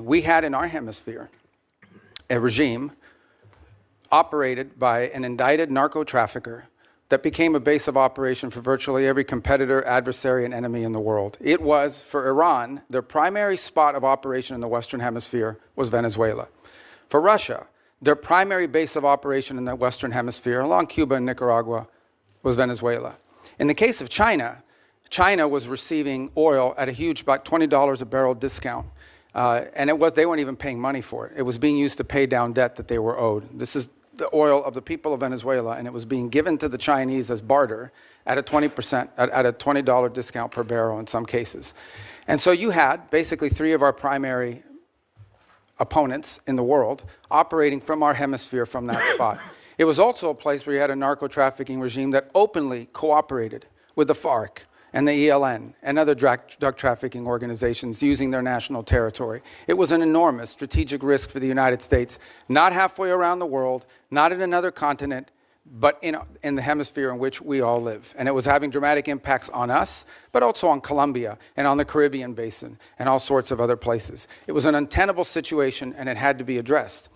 we had in our hemisphere a regime operated by an indicted narco-trafficker that became a base of operation for virtually every competitor, adversary, and enemy in the world. It was, for Iran, their primary spot of operation in the Western Hemisphere was Venezuela. For Russia, their primary base of operation in the Western Hemisphere, along Cuba and Nicaragua, was Venezuela. In the case of China, China was receiving oil at a huge, about $20 a barrel discount. And they weren't even paying money for it. It was being used to pay down debt that they were owed. This is the oil of the people of Venezuela, and it was being given to the Chinese as barter at a 20%, at a $20 discount per barrel in some cases. And so you had basically three of our primary opponents in the world operating from our hemisphere from that spot. It was also a place where you had a narco-trafficking regime that openly cooperated with the FARC and the ELN and other drug trafficking organizations using their national territory. It was an enormous strategic risk for the United States, not halfway around the world, not in another continent, but in the hemisphere in which we all live. And it was having dramatic impacts on us, but also on Colombia and on the Caribbean basin and all sorts of other places. It was an untenable situation, and it had to be addressed.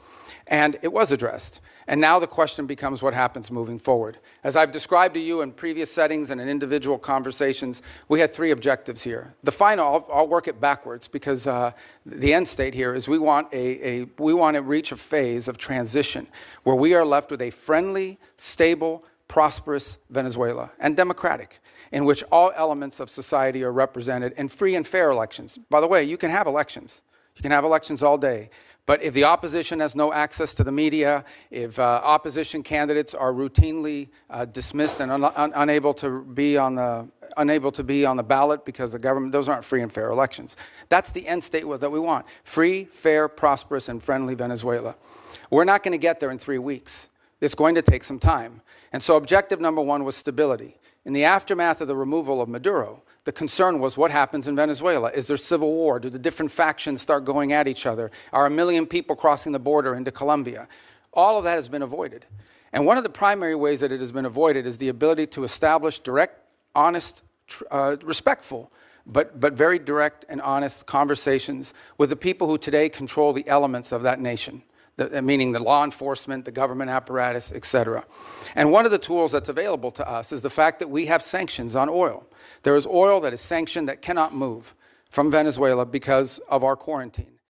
And it was addressed. And now the question becomes what happens moving forward. As I've described to you in previous settings and in individual conversations, we had three objectives here. The final, I'll work it backwards, because the end state here is we want to reach a phase of transition where we are left with a friendly, stable, prosperous Venezuela, and democratic, in which all elements of society are represented in free and fair elections. By the way, you can have elections. You can have elections all day. But if the opposition has no access to the media, if opposition candidates are routinely dismissed and unable to be on the ballot because the government, those aren't free and fair elections. That's the end state that we want. Free, fair, prosperous, and friendly Venezuela. We're not going to get there in 3 weeks. It's going to take some time. And so objective number one was stability. In the aftermath of the removal of Maduro, the concern was what happens in Venezuela. Is there civil war? Do the different factions start going at each other? Are 1 million people crossing the border into Colombia? All of that has been avoided. And one of the primary ways that it has been avoided is the ability to establish direct, honest, respectful, but very direct and honest conversations with the people who today control the elements of that nation. Meaning the law enforcement, the government apparatus, etc. And one of the tools that's available to us is the fact that we have sanctions on oil. There is oil that is sanctioned that cannot move from Venezuela because of our quarantine.